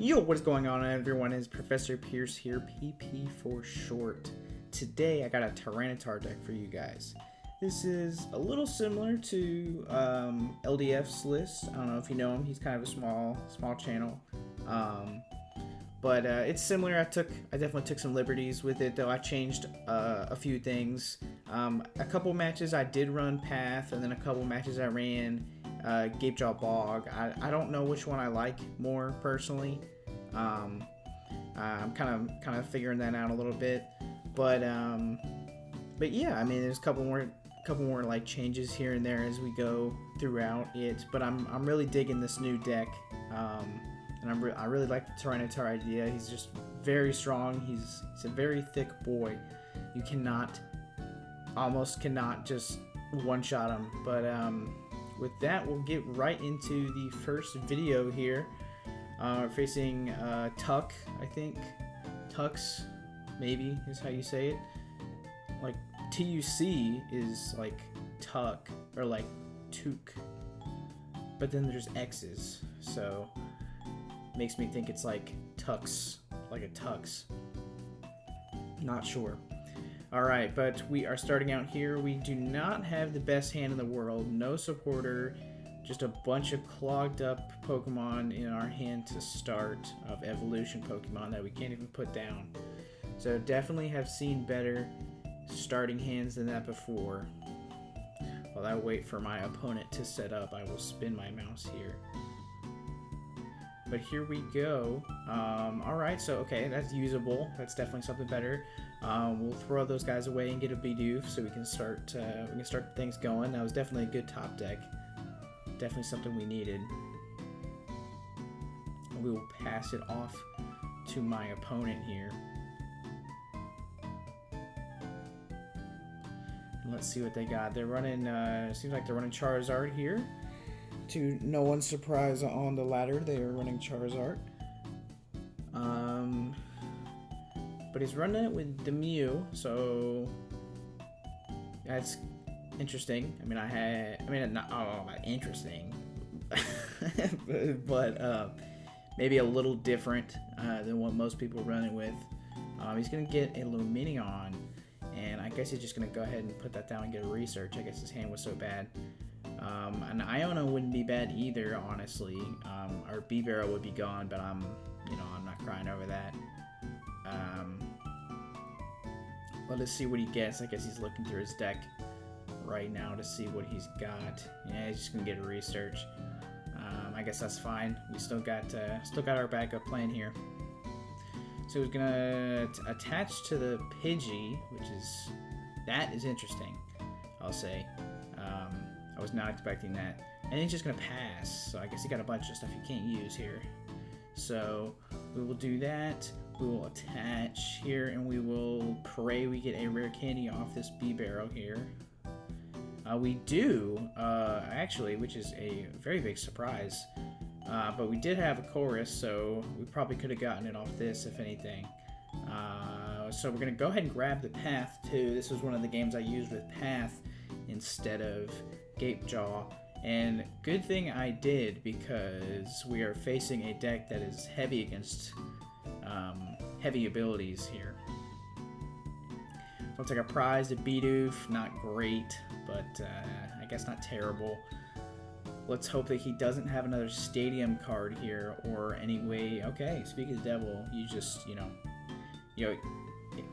Yo, what is going on, everyone? It's Professor Pierce here, PP for short. Today, I got a Tyranitar deck for you guys. This is a little similar to LDF's list. I don't know if you know him. He's kind of a small channel. But it's similar. I definitely took some liberties with it, though. I changed a few things. A couple matches I did run Path, and then a couple matches I ran Gapejaw Bog. I don't know which one I like more personally. I'm kind of figuring that out a little bit, but yeah, I mean, there's a couple more like changes here and there as we go throughout it. But I'm really digging this new deck, and I really like the Tyranitar idea. He's just very strong. He's a very thick boy. You almost cannot just one-shot him. But with that, we'll get right into the first video here. We're facing Tuck, I think. Tux, maybe, is how you say it. Like, T-U-C is like Tuck, or like Took. But then there's X's, so makes me think it's like Tux, like a Tux. Not sure. Alright, but we are starting out here. We do not have the best hand in the world. No supporter. Just a bunch of clogged up Pokemon in our hand to start, of evolution Pokemon that we can't even put down. So definitely have seen better starting hands than that before. While I wait for my opponent to set up, I will spin my mouse here. But here we go. Alright, so okay, that's usable. That's definitely something better. We'll throw those guys away and get a Bidoof so we can start things going. That was definitely a good top deck. Definitely something we needed. We will pass it off to my opponent here. And let's see what they got. They're running, seems like they're running Charizard here. To no one's surprise on the ladder, they are running Charizard. But he's running it with the Mew, so that's interesting. I mean, not interesting, but maybe a little different than what most people are running with. He's gonna get a Lumineon, and I guess he's just gonna go ahead and put that down and get a research. I guess his hand was so bad. An Iona wouldn't be bad either, honestly. Our B-Barrel would be gone, but I'm not crying over that. Let us see what he gets. I guess he's looking through his deck right now to see what he's got. Yeah, he's just gonna get a research. I guess that's fine. We still got our backup plan here. So he's gonna attach to the Pidgey, that is interesting, I'll say. I was not expecting that. And he's just gonna pass. So I guess he got a bunch of stuff he can't use here. So we will do that. We will attach here, and we will pray we get a rare candy off this B-Barrel here. We do, actually, which is a very big surprise. But we did have a chorus, so we probably could have gotten it off this, if anything. So we're going to go ahead and grab the Path, too. This was one of the games I used with Path instead of Gapejaw. And good thing I did, because we are facing a deck that is heavy against heavy abilities here. Looks like a prize, a Bidoof, not great, but I guess not terrible. Let's hope that he doesn't have another Stadium card here, or any way. Okay, speak of the devil, you just,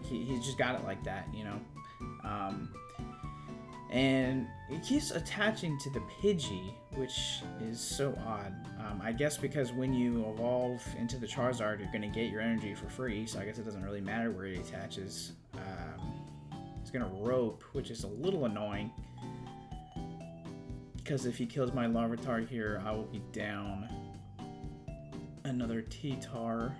he's just got it like that, and it keeps attaching to the Pidgey, which is so odd. I guess because when you evolve into the Charizard, you're going to get your energy for free, so I guess it doesn't really matter where it attaches. He's going to Rope, which is a little annoying, because if he kills my Larvitar here, I will be down another T-Tar.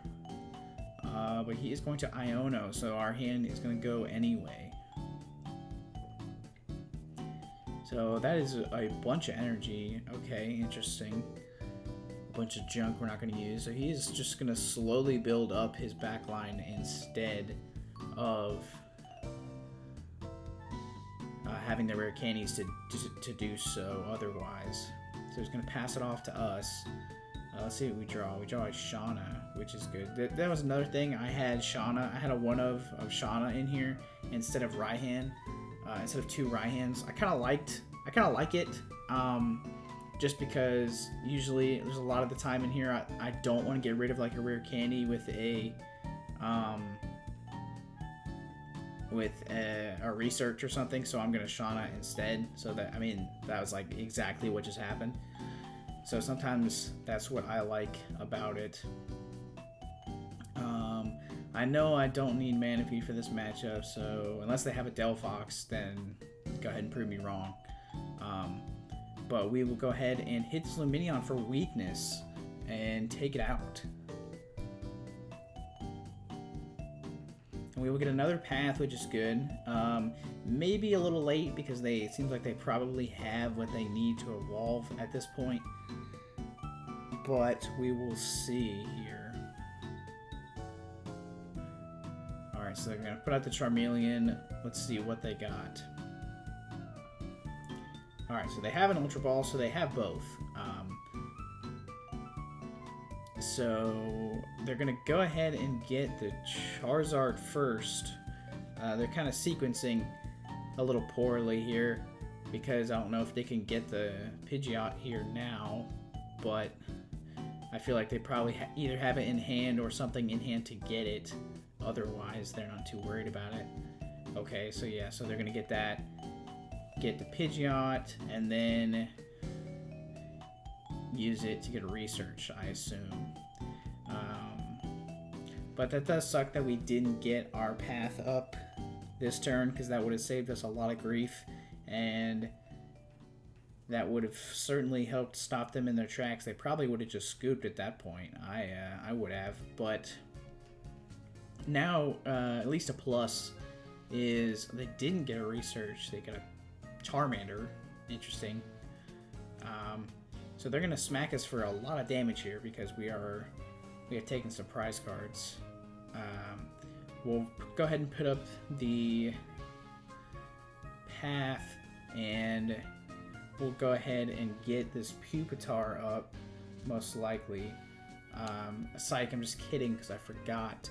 But he is going to Iono, so our hand is going to go anyway. So that is a bunch of energy. Okay, interesting. A bunch of junk we're not going to use. So he is just going to slowly build up his backline instead of having the rare candies to do so otherwise. So he's going to pass it off to us. Let's see what we draw. We draw a Shauna, which is good. That was another thing. I had Shauna. I had a one of Shauna in here instead of Raihan. Instead of 2 Raihans. I kind of like it. Just because usually there's a lot of the time in here I don't want to get rid of like a rare candy with a research or something, so I'm gonna Shauna instead. So that, I mean, that was like exactly what just happened. So sometimes that's what I like about it. I know I don't need Manaphy for this matchup, so unless they have a Delphox, then go ahead and prove me wrong. But we will go ahead and hit Lumineon for weakness and take it out. And we will get another path, which is good. Maybe a little late because it seems like they probably have what they need to evolve at this point. But we will see here. Alright, so they're going to put out the Charmeleon. Let's see what they got. Alright, so they have an Ultra Ball, so they have both. So they're going to go ahead and get the Charizard first. They're kind of sequencing a little poorly here because I don't know if they can get the Pidgeot here now, but I feel like they probably either have it in hand or something in hand to get it. Otherwise, they're not too worried about it. Okay, so yeah, so they're going to get that. Get the Pidgeot, and then use it to get a research, I assume. But that does suck that we didn't get our path up this turn, because that would have saved us a lot of grief, and that would have certainly helped stop them in their tracks. They probably would have just scooped at that point. I would have, but now at least a plus is they didn't get a research. They got a Charmander. Interesting. So they're gonna smack us for a lot of damage here because we are taking some prize cards. We'll go ahead and put up the path, and we'll go ahead and get this Pupitar up, most likely. Psych, I'm just kidding because I forgot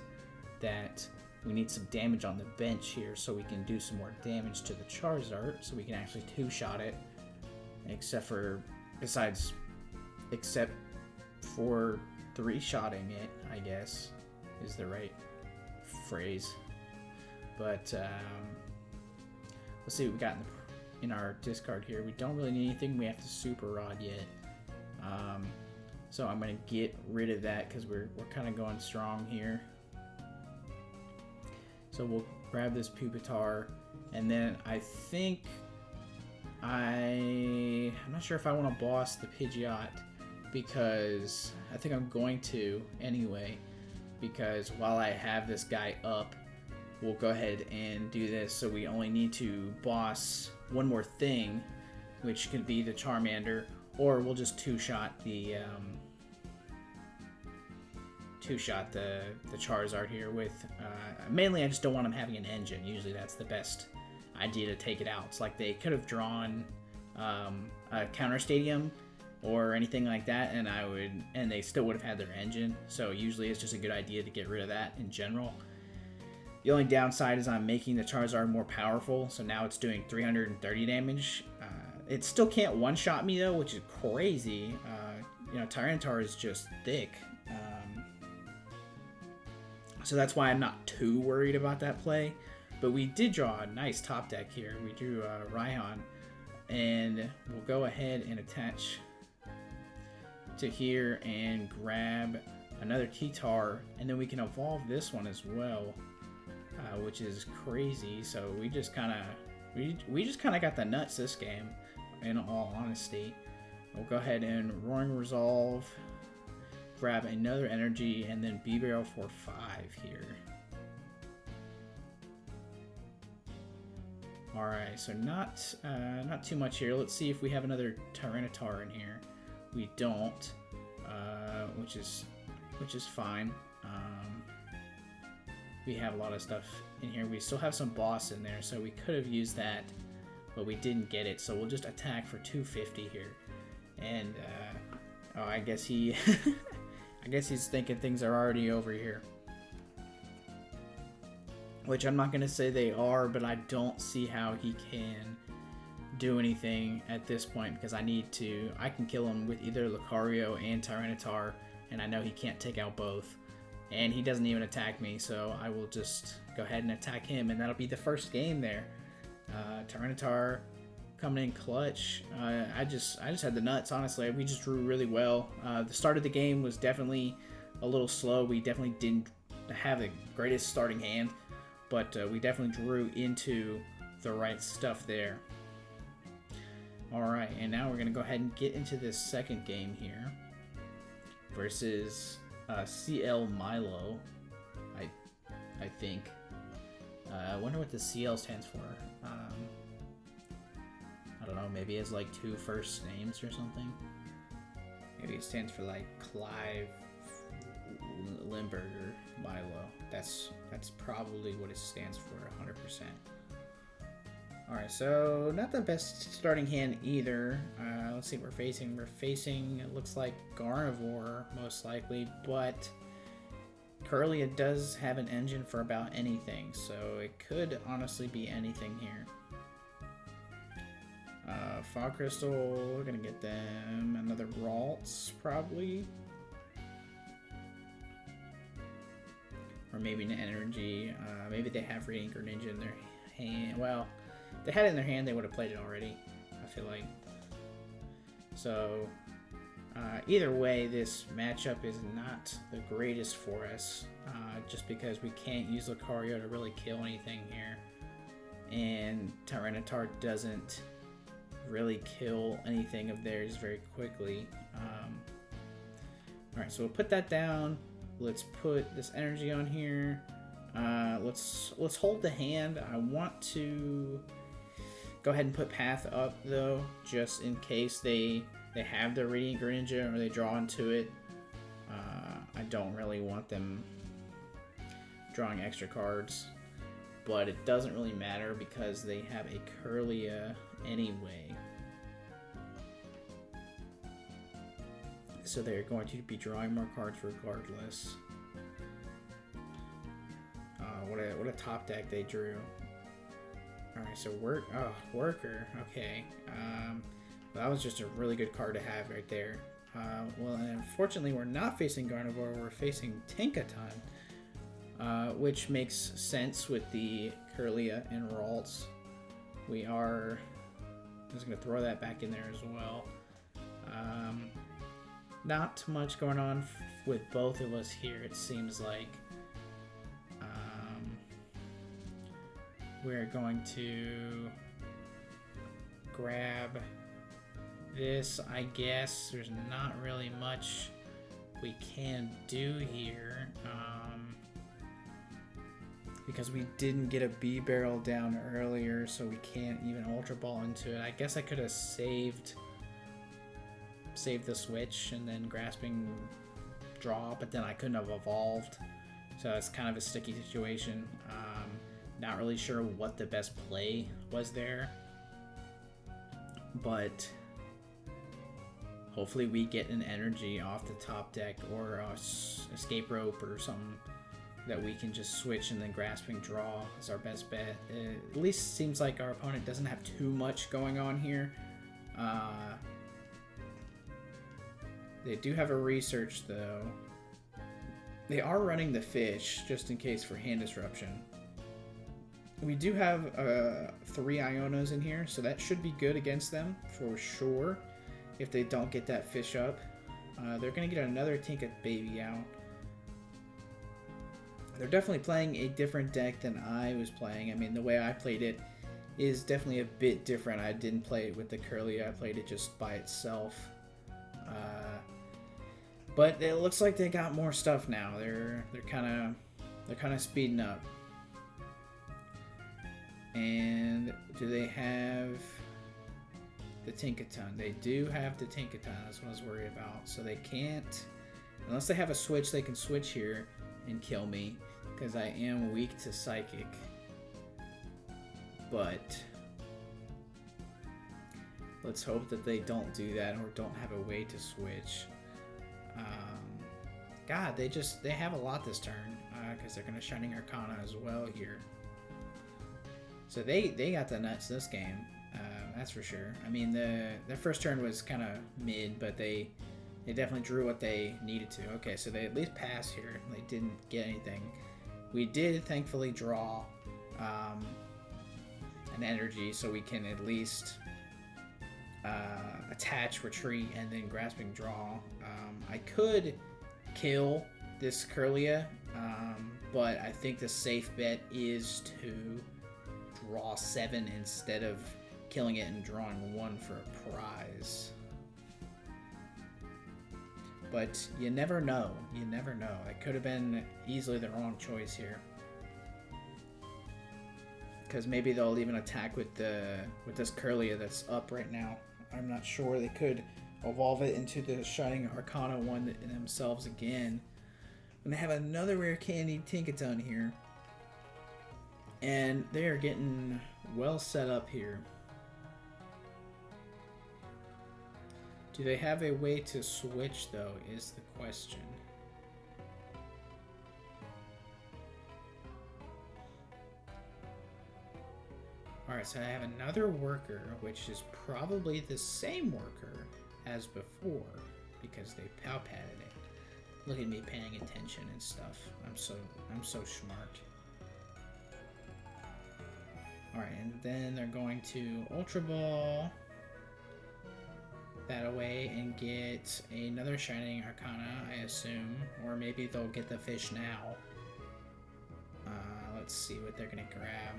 that we need some damage on the bench here so we can do some more damage to the Charizard so we can actually two-shot it. Except for three-shotting it, I guess, is the right phrase. But let's see what we got in our discard here. We don't really need anything. We have to Super Rod yet. So I'm going to get rid of that because we're kind of going strong here. So we'll grab this Pupitar, and then I think I'm not sure if I want to boss the Pidgeot, because I think I'm going to anyway, because while I have this guy up, we'll go ahead and do this. So we only need to boss one more thing, which could be the Charmander, or we'll just two-shot the Charizard here with mainly I just don't want him having an engine. Usually that's the best idea to take it out. It's like they could have drawn a counter stadium or anything like that, and they still would have had their engine. So usually it's just a good idea to get rid of that in general. The only downside is I'm making the Charizard more powerful, so now it's doing 330 damage. It still can't one-shot me though, which is crazy. Tyranitar is just thick. So that's why I'm not too worried about that play. But we did draw a nice top deck here. We drew Raihan, and we'll go ahead and attach to here and grab another T-Tar, and then we can evolve this one as well, which is crazy. So we just kind of got the nuts this game, in all honesty. We'll go ahead and Roaring Resolve, grab another energy, and then B-Barrel for 5 here. Alright, so not too much here. Let's see if we have another Tyranitar in here. We don't, which is fine. We have a lot of stuff in here. We still have some boss in there, so we could have used that, but we didn't get it. So we'll just attack for 250 here, and Oh, I guess he... I guess he's thinking things are already over here. Which I'm not going to say they are, but I don't see how he can do anything at this point because I can kill him with either Lucario and Tyranitar, and I know he can't take out both. And he doesn't even attack me, so I will just go ahead and attack him, and that'll be the first game there. Tyranitar coming in clutch. I just had the nuts, honestly. We just drew really well. The start of the game was definitely a little slow. We definitely didn't have the greatest starting hand, but we definitely drew into the right stuff there. Alright, and now we're going to go ahead and get into this second game here versus CL Milo, I think. I wonder what the CL stands for. I don't know, maybe it's like 2 first names or something. Maybe it stands for like Clive Limburger Milo. That's probably what it stands for, 100%. Alright, so not the best starting hand either. Let's see what we're facing. We're facing, it looks like Gardevoir, most likely, but Curlia does have an engine for about anything, so it could honestly be anything here. Fog Crystal, we're gonna get them. Another Ralts, probably. Or maybe an Energy. Maybe they have Radiant Greninja in their hand. Well, if they had it in their hand, they would have played it already, I feel like. So, either way, this matchup is not the greatest for us, just because we can't use Lucario to really kill anything here. And Tyranitar doesn't really kill anything of theirs very quickly. Alright, so we'll put that down. Let's put this energy on here. Let's hold the hand. I want to go ahead and put Path up though, just in case they have their Radiant Greninja or they draw into it. I don't really want them drawing extra cards, but it doesn't really matter because they have a Curlia anyway. So they're going to be drawing more cards regardless. What a top deck they drew. Alright, so Worker. Okay. Well, that was just a really good card to have right there. Well, unfortunately, we're not facing Gardevoir. We're facing Tinkaton, which makes sense with the Curlia and Ralts. We are just going to throw that back in there as well. Not much going on with both of us here, it seems like. We're going to grab this, I guess. There's not really much we can do here, because we didn't get a B-Barrel down earlier, so we can't even Ultra Ball into it. I guess I could have saved the switch and then Grasping draw, but then I couldn't have evolved, so it's kind of a sticky situation. Not really sure what the best play was there, but hopefully we get an energy off the top deck or a escape rope or something that we can just switch, and then Grasping draw is our best bet. It at least seems like our opponent doesn't have too much going on here. They do have a research though. They are running the fish just in case for hand disruption. We do have 3 Ionos in here, so that should be good against them for sure. If they don't get that fish up, they're gonna get another Tinka Baby out. They're definitely playing a different deck than I was playing. I mean, the way I played it is definitely a bit different. I didn't play it with the Curlia, I played it just by itself. But it looks like they got more stuff now. They're kind of speeding up. And do they have the Tinkaton? They do have the Tinkaton. That's what I was worried about. So they can't, unless they have a switch, they can switch here and kill me because I am weak to Psychic. But let's hope that they don't do that or don't have a way to switch. God, they have a lot this turn because they're gonna Shining Arcana as well here. So they got the nuts this game, that's for sure. I mean, their first turn was kind of mid, but they definitely drew what they needed to. Okay, so they at least passed here. They didn't get anything. We did thankfully draw an energy, so we can at least attach, retreat, and then grasping draw. I could kill this Curlia, but I think the safe bet is to draw 7 instead of killing it and drawing 1 for a prize. But you never know. You never know. It could have been easily the wrong choice here. Because maybe they'll even attack with this Curlia that's up right now. I'm not sure. They could evolve it into the Shining Arcana one themselves again. And they have another rare candy Tinkaton here. And they are getting well set up here. Do they have a way to switch, though, is the question. Alright, so I have another worker, which is probably the same worker as before, because they pow-patted it. Look at me paying attention and stuff. I'm so smart. Alright, and then they're going to Ultra Ball that away and get another Shining Arcana, I assume. Or maybe they'll get the fish now. Let's see what they're going to grab.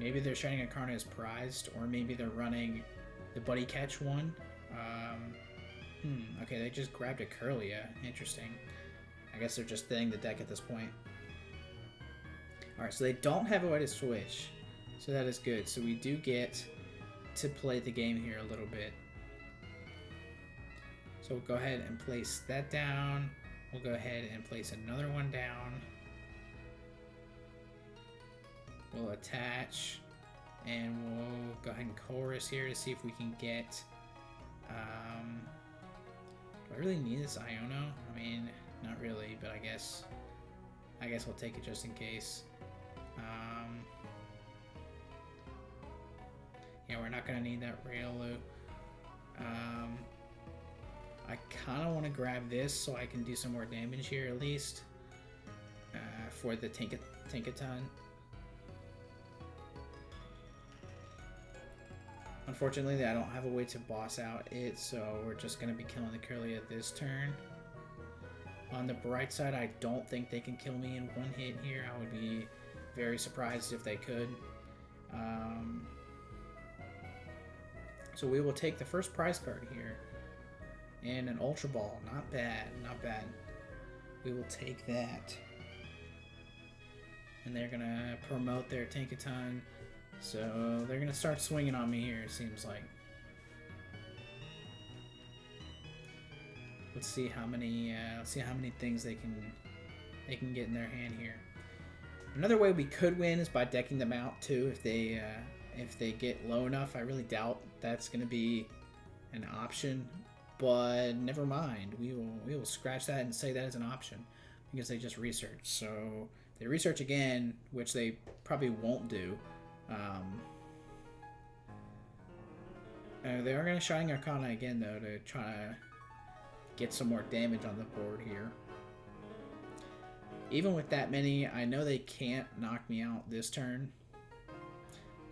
Maybe their Shining Arcana is prized, or maybe they're running the Buddy Catch one. Okay, they just grabbed a Curlia. Interesting. I guess they're just thinning the deck at this point. Alright, so they don't have a way to switch. So that is good. So we do get to play the game here a little bit. So we'll go ahead and place that down. We'll go ahead and place another one down. We'll attach. And we'll go ahead and chorus here to see if we can get... do I really need this Iono? I mean, not really, but I guess we'll take it just in case. Yeah, we're not gonna need that Railoo. I kind of want to grab this so I can do some more damage here at least for the Tinkaton. Unfortunately, I don't have a way to boss out it, so we're just going to be killing the Curlia this turn. On the bright side, I don't think they can kill me in one hit here. I would be very surprised if they could. So we will take the first prize card here. And an Ultra Ball. Not bad, not bad. We will take that. And they're going to promote their Tinkaton. So they're gonna start swinging on me here. It seems like. Let's see how many things they can get in their hand here. Another way we could win is by decking them out too. If they get low enough, I really doubt that's gonna be an option. But never mind. We will scratch that and say that is an option because they just researched. So if they research again, which they probably won't do. They are going to Shining Arcana again, though, to try to get some more damage on the board here. Even with that many, I know they can't knock me out this turn.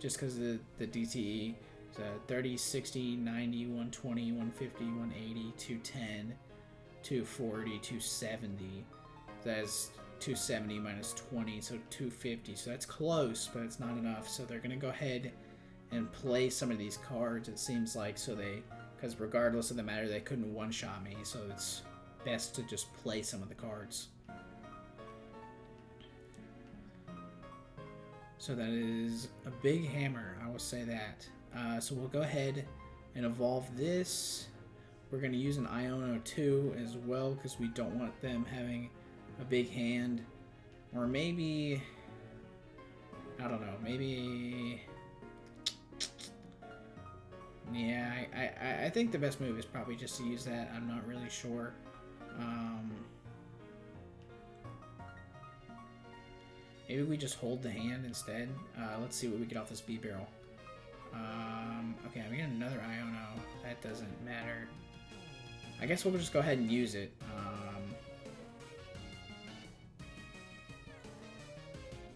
Just because of the DTE. It's 30, 60, 90, 120, 150, 180, 210, 240, 270. That's 270 minus 20, so 250. So that's close, but it's not enough. So they're going to go ahead and play some of these cards, it seems like. So because regardless of the matter, they couldn't one-shot me. So it's best to just play some of the cards. So that is a big hammer, I will say that. So we'll go ahead and evolve this. We're going to use an Iono 2 as well, because we don't want them having a big hand. Or maybe, I don't know, maybe Yeah, I think the best move is probably just to use that. I'm not really sure. Maybe we just hold the hand instead. Let's see what we get off this B barrel. Okay, we get another Iono. That doesn't matter. I guess we'll just go ahead and use it.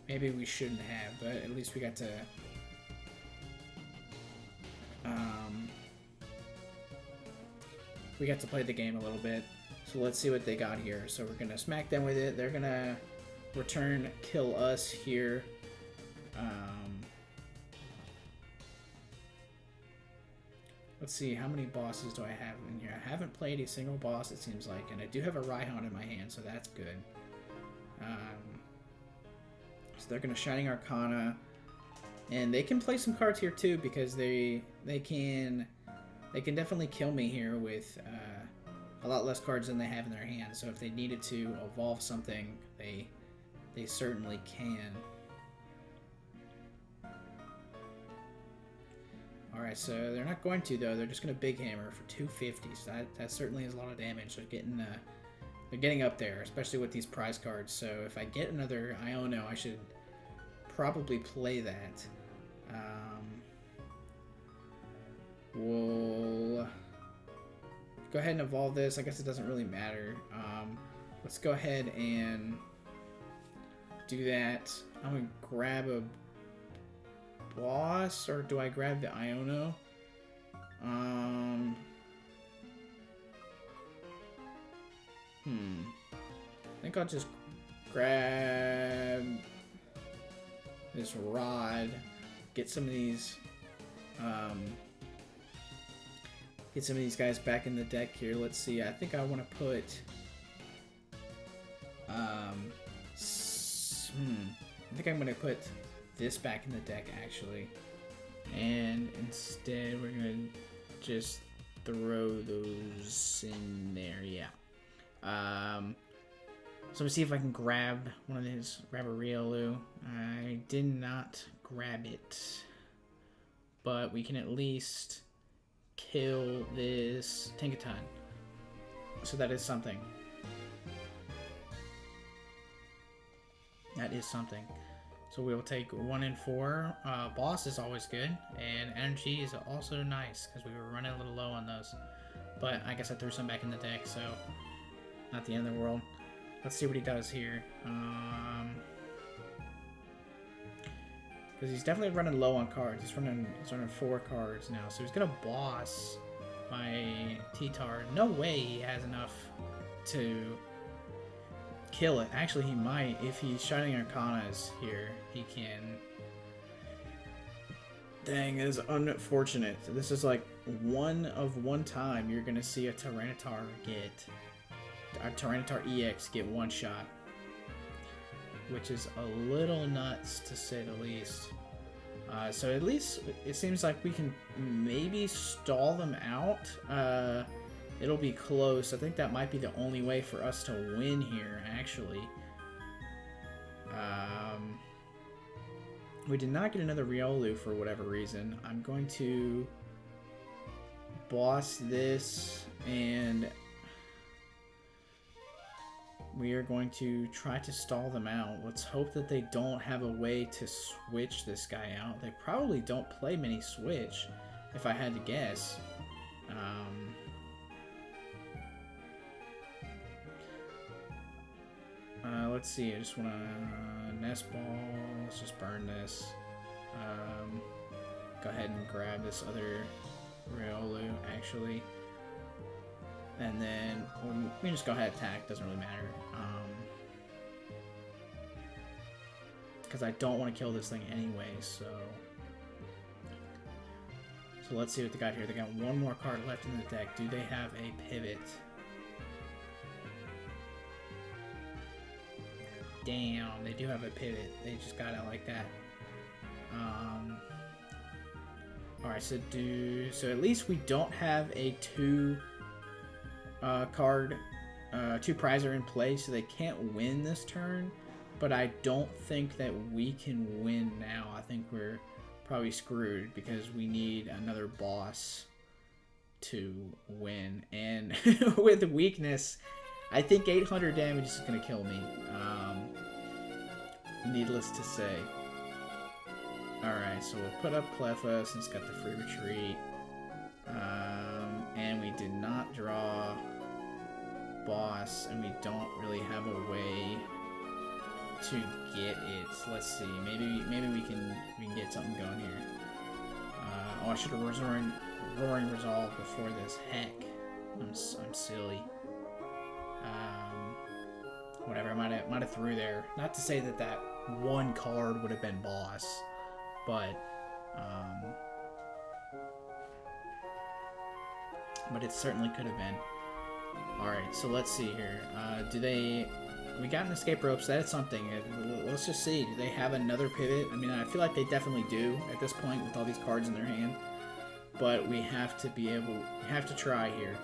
Maybe we shouldn't have, but at least we got to... we got to play the game a little bit. So let's see what they got here. So we're gonna smack them with it. They're gonna return kill us here. Let's see, how many bosses do I have in here? I haven't played a single boss, it seems like, and I do have a Rhyhorn in my hand, so that's good. So they're gonna Shining Arcana, and they can play some cards here too, because they can definitely kill me here with a lot less cards than they have in their hand. So if they needed to evolve something, they certainly can. Alright, so they're not going to, though. They're just going to Big Hammer for 250. So that certainly is a lot of damage. They're getting up there, especially with these prize cards. So if I get another Iono, I should probably play that. We'll go ahead and evolve this. I guess it doesn't really matter. Let's go ahead and do that. I'm going to grab a boss, or do I grab the Iono? I think I'll just grab this rod, get some of these guys back in the deck here. Let's see. I think I want to put I think I'm going to put this back in the deck, actually, and instead we're gonna just throw those in there. Yeah. So let me see if I can grab one of these. Grab a Riolu. I did not grab it, but we can at least kill this Tinkaton. So that is something. That is something. So we will take 1 and 4. Boss is always good, and energy is also nice because we were running a little low on those. But I guess I threw some back in the deck, so not the end of the world. Let's see what he does here. Because he's definitely running low on cards. He's running 4 cards now, so he's gonna boss my T-Tar. No way he has enough to kill it. Actually, he might. If he's Shining Arcanas here, he can. Dang, it is unfortunate. This is like one time you're gonna see a Tyranitar EX get one shot, which is a little nuts to say the least. So at least it seems like we can maybe stall them out. It'll be close. I think that might be the only way for us to win here, actually. We did not get another Riolu for whatever reason. I'm going to boss this, and we are going to try to stall them out. Let's hope that they don't have a way to switch this guy out. They probably don't play many switch, if I had to guess. Let's see, I just want to nest ball. Let's just burn this. Go ahead and grab this other Riolu, actually. And then we can just go ahead and attack, doesn't really matter. Because I don't want to kill this thing anyway, so let's see what they got here. They got one more card left in the deck. Do they have a pivot? Damn, they do have a pivot. They just got it like that. Alright, so at least we don't have a two prizer in play, so they can't win this turn. But I don't think that we can win now. I think we're probably screwed because we need another boss to win. And with weakness, I think 800 damage is going to kill me. Needless to say. Alright, so we'll put up Cleffa since it's got the free retreat. And we did not draw boss, and we don't really have a way to get it. Let's see. Maybe we can get something going here. Oh, I should have roaring resolve before this. Heck, I'm silly. Whatever. I might have threw there. Not to say that one card would have been boss, but it certainly could have been. Alright, so let's see here. We got an escape rope, so that's something. Let's just see. Do they have another pivot? I mean, I feel like they definitely do at this point with all these cards in their hand. But we have to try here.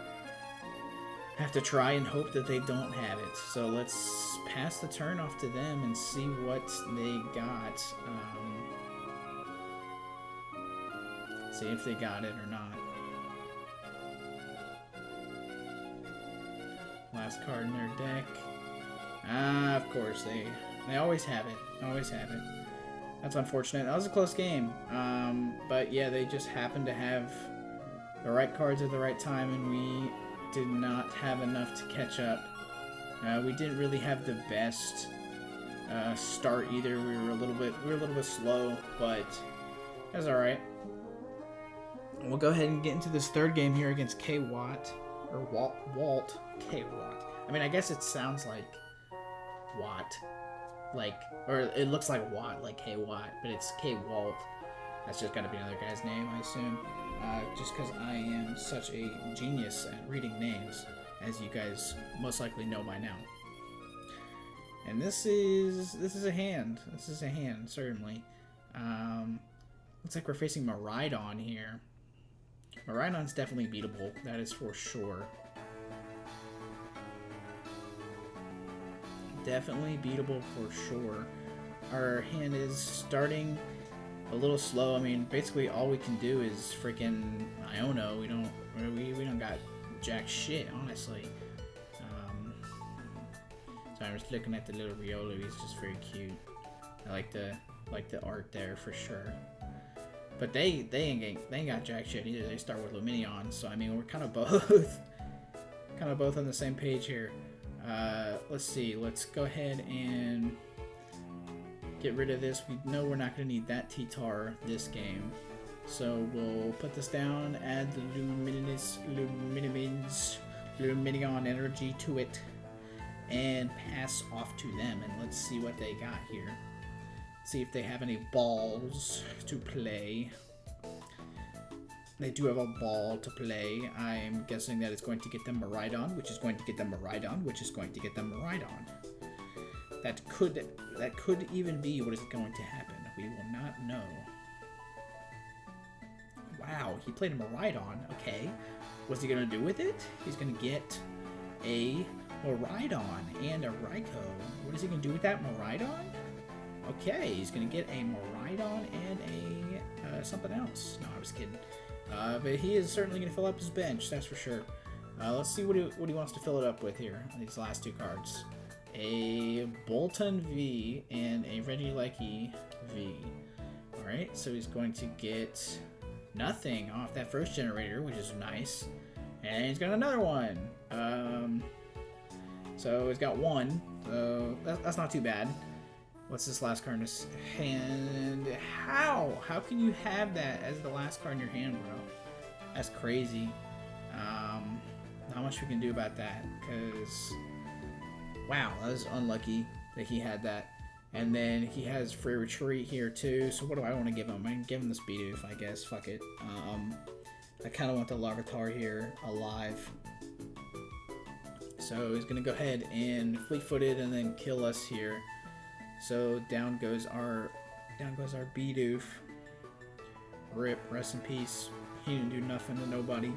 Have to try and hope that they don't have it. So let's pass the turn off to them and see what they got. See if they got it or not. Last card in their deck. Of course, they always have it. Always have it. That's unfortunate. That was a close game. But yeah, they just happened to have the right cards at the right time, and we did not have enough to catch up. We didn't really have the best start either. We were a little bit slow, but that's all right. We'll go ahead and get into this third game here against K Watt or Walt K Watt. I mean, I guess it sounds like Watt, or it looks like Watt, like K Watt, but it's K Walt. That's just got to be another guy's name, I assume. Just because I am such a genius at reading names, as you guys most likely know by now. And this is a hand. This is a hand, certainly. Looks like we're facing Miraidon here. Miraidon's definitely beatable. That is for sure. Definitely beatable for sure. Our hand is starting a little slow. I mean, basically all we can do is freaking Iono. We don't got jack shit, honestly. So I'm just looking at the little Riolu. He's just very cute. I like the art there for sure. But they ain't got jack shit either. They start with Luminion, so I mean we're kind of both on the same page here. Let's see. Let's go ahead and get rid of this. We know we're not going to need that T-Tar this game, so we'll put this down. Add the Luminion energy to it, and pass off to them. And let's see what they got here. See if they have any balls to play. They do have a ball to play. I'm guessing that it's going to get them Miraidon, which is going to get them Miraidon, which is going to get them Miraidon. That could even be what is going to happen. We will not know. Wow, he played a Miraidon. Okay. What's he going to do with it? He's going to get a Miraidon and a Raikou. What is he going to do with that Miraidon? Okay, he's going to get a Miraidon and a something else. No, I was kidding. But he is certainly going to fill up his bench, that's for sure. Let's see what he wants to fill it up with here on these last two cards. A Bolton V and a Regieleki V. Alright, so he's going to get nothing off that first generator, which is nice. And he's got another one. So he's got one, so that's not too bad. What's this last card in his hand? How can you have that as the last card in your hand, bro? That's crazy. Not much we can do about that, because wow, that was unlucky that he had that. And then he has free retreat here too. So what do I want to give him? I can give him this Bidoof, I guess. Fuck it. I kind of want the Larvitar here alive. So he's gonna go ahead and fleet-footed and then kill us here. So down goes our Bidoof. Rip, rest in peace. He didn't do nothing to nobody.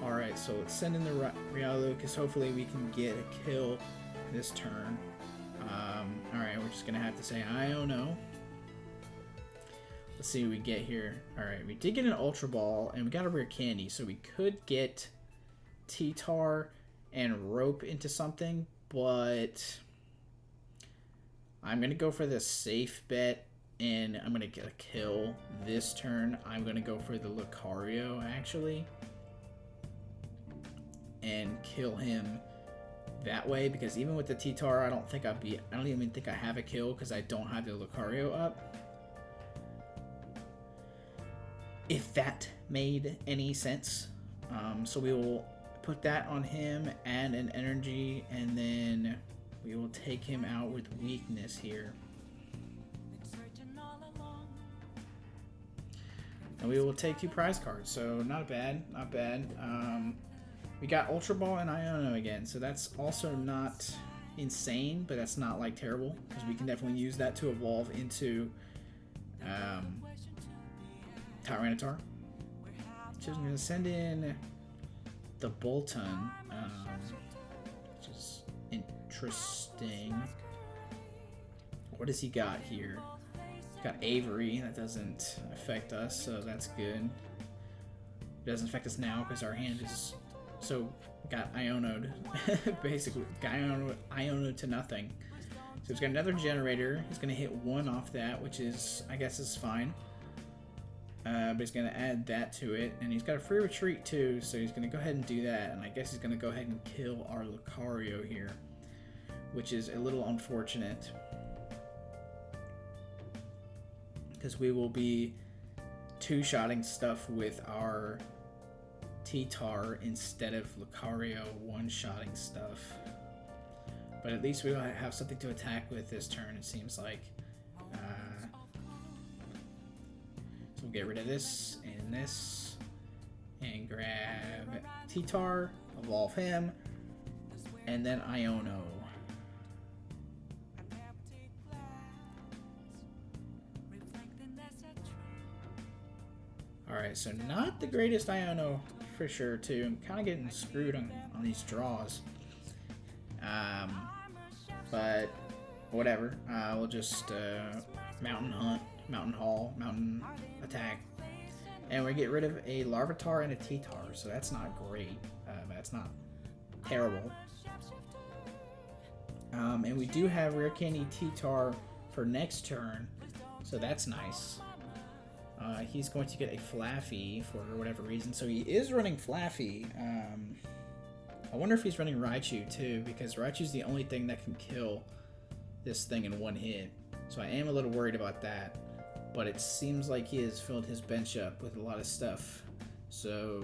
Alright, so let's send in the Riolu, because hopefully we can get a kill this turn. Alright, we're just gonna have to say, I don't know. Let's see what we get here. Alright, we did get an Ultra Ball, and we got a Rare Candy, so we could get T-Tar and Rope into something, but I'm going to go for the safe bet, and I'm going to get a kill this turn. I'm going to go for the Lucario, actually, and kill him that way, because even with the T-Tar, I don't even think I have a kill, because I don't have the Lucario up. If that made any sense. So we will put that on him, add an energy, and then we will take him out with weakness here. And we will take 2 prize cards, so not bad, not bad. We got Ultra Ball and Iono again, so that's also not insane, but that's not like terrible, because we can definitely use that to evolve into Tyranitar. Just going to send in the Bolton, which is interesting. What does he got here? He's got Avery. That doesn't affect us, so that's good. It doesn't affect us now because our hand is so got Iono'd. Basically, got Iono'd to nothing. So he's got another generator. He's going to hit 1 off that, which is, I guess, is fine. But he's going to add that to it. And he's got a free retreat too, so he's going to go ahead and do that. And I guess he's going to go ahead and kill our Lucario here, which is a little unfortunate, because we will be 2-shotting stuff with our T-Tar instead of Lucario 1-shotting stuff. But at least we will have something to attack with this turn, it seems like. So we'll get rid of this, and grab T-Tar, evolve him, and then Iono. Alright, so not the greatest Iono for sure, too. I'm kind of getting screwed on these draws. But whatever. We'll just Mountain Hunt, Mountain Haul, Mountain Attack. And we get rid of a Larvitar and a T-Tar, so that's not great. That's not terrible. And we do have Rare Candy T-Tar for next turn, so that's nice. He's going to get a Flaffy for whatever reason, so he is running Flaffy. I wonder if he's running Raichu too, because Raichu's the only thing that can kill this thing in 1 hit. So I am a little worried about that, but it seems like he has filled his bench up with a lot of stuff. So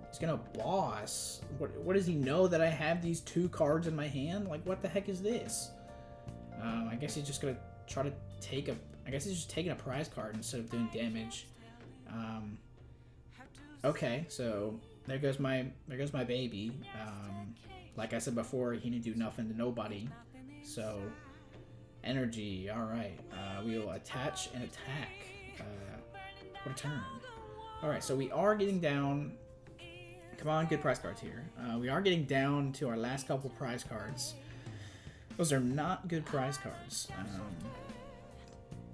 he's gonna boss. What does he know, that I have these 2 cards in my hand? Like, what the heck is this? I guess he's just gonna try to take a. I guess he's just taking a prize card instead of doing damage. Okay, so there goes my baby. Like I said before, he didn't do nothing to nobody. So energy. All right. We will attach and attack. What a turn. All right. So we are getting down. Come on, good prize cards here. We are getting down to our last couple prize cards. Those are not good prize cards.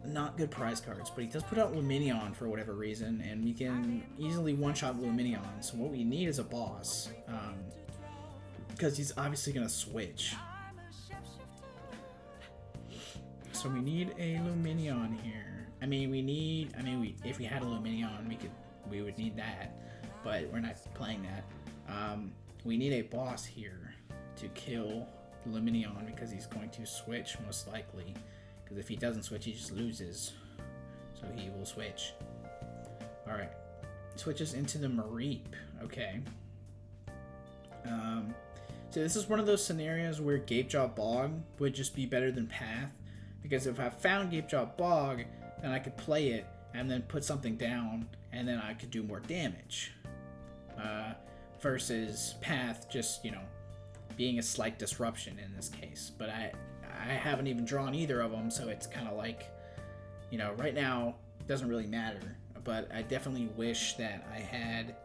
Not good prize cards, but he does put out Lumineon for whatever reason, and we can easily one-shot Lumineon. So what we need is a boss, because he's obviously gonna switch. So we need a Lumineon here. If we had a Lumineon, we would need that, but we're not playing that. We need a boss here to kill Lumineon, because he's going to switch most likely. Because if he doesn't switch, he just loses. So he will switch. Alright. Switches into the Mareep. Okay. So this is one of those scenarios where Gapejaw Bog would just be better than Path. Because if I found Gapejaw Bog, then I could play it and then put something down, and then I could do more damage. Versus Path just, being a slight disruption in this case. But I haven't even drawn either of them, so it's kind of like, right now, it doesn't really matter. But I definitely wish that I had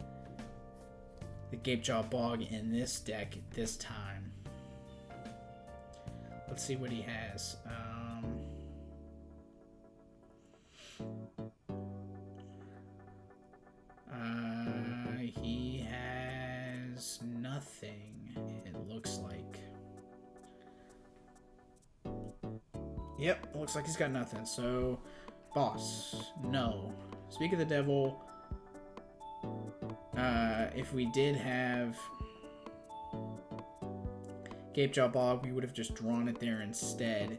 the Gapejaw Bog in this deck at this time. Let's see what he has. Yep, looks like he's got nothing. So, boss, no. Speak of the devil. If we did have Gapejaw Bog, we would have just drawn it there instead.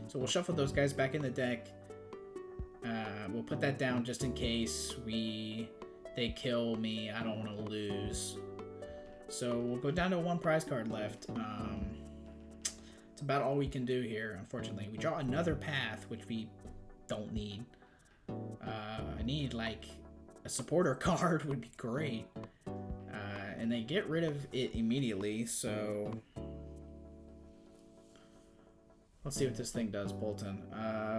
So we'll shuffle those guys back in the deck. We'll put that down just in case they kill me. I don't want to lose. So we'll go down to one prize card left. It's about all we can do here, unfortunately. We draw another path, which we don't need. I need, like, a supporter card would be great. And they get rid of it immediately, so... Let's see what this thing does, Bolton.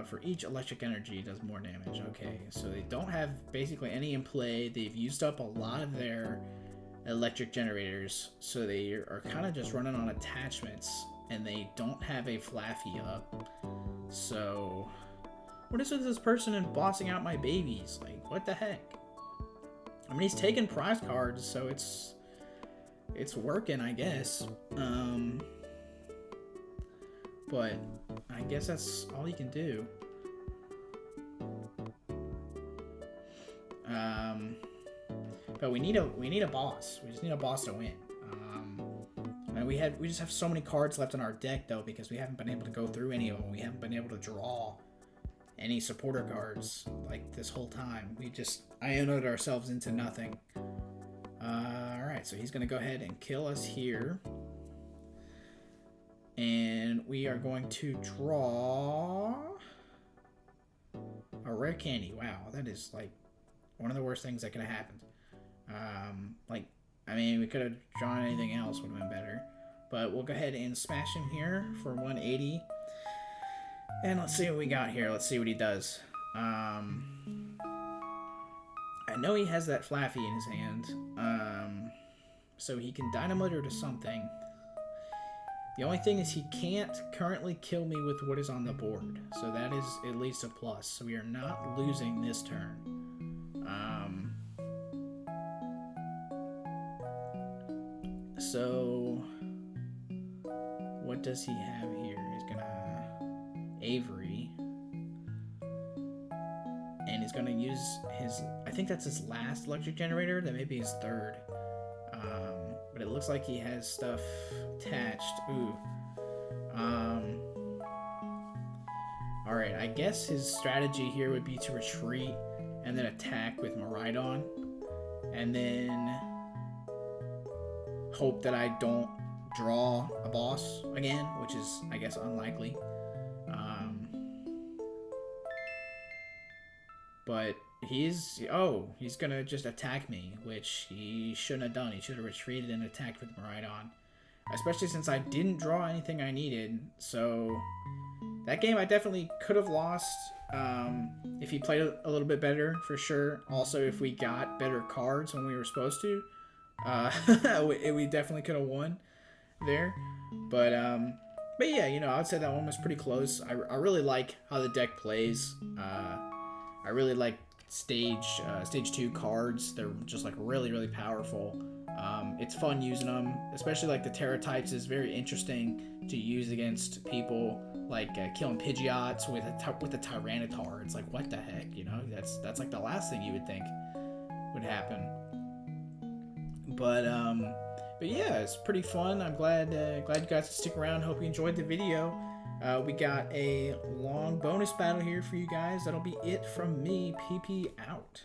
For each electric energy, it does more damage. Okay, so they don't have basically any in play. They've used up a lot of their electric generators, so they are kind of just running on attachments, and they don't have a Flaffy up. So, what is with this person and bossing out my babies? Like, what the heck? I mean, he's taking prize cards, so it's working, I guess. But I guess that's all you can do. But we need a boss. We just need a boss to win. And we just have so many cards left in our deck though, because we haven't been able to go through any of them. We haven't been able to draw any supporter cards like this whole time. I entered ourselves into nothing. Alright, so he's gonna go ahead and kill us here. And we are going to draw a rare candy. Wow, that is like one of the worst things that could have happened. I mean, we could have drawn anything else, would have been better. But we'll go ahead and smash him here for 180. And let's see what we got here. Let's see what he does. I know he has that Flaffy in his hand. So he can Dynamite her to something. The only thing is he can't currently kill me with what is on the board. So that is at least a plus. So we are not losing this turn. So what does he have here? He's gonna Avery. And he's gonna use his, I think that's his last electric generator. That may be his third. But it looks like he has stuff attached. Ooh. Alright, I guess his strategy here would be to retreat and then attack with Miraidon. And then hope that I don't draw a boss again, which is, I guess, unlikely. But he's gonna just attack me, which he shouldn't have done. He should have retreated and attacked with Miraidon. Especially since I didn't draw anything I needed. So that game I definitely could have lost if he played a little bit better, for sure. Also, if we got better cards when we were supposed to, we definitely could have won there. But yeah, you know, I would say that one was pretty close. I really like how the deck plays. I really like stage 2 cards. They're just like really powerful. It's fun using them, especially like the Terra types is very interesting to use against people like killing Pidgeots with a Tyranitar. It's like, what the heck, you know? That's like the last thing you would think would happen. But yeah, it's pretty fun. I'm glad you guys could stick around. Hope you enjoyed the video. We got a long bonus battle here for you guys. That'll be it from me. PP out.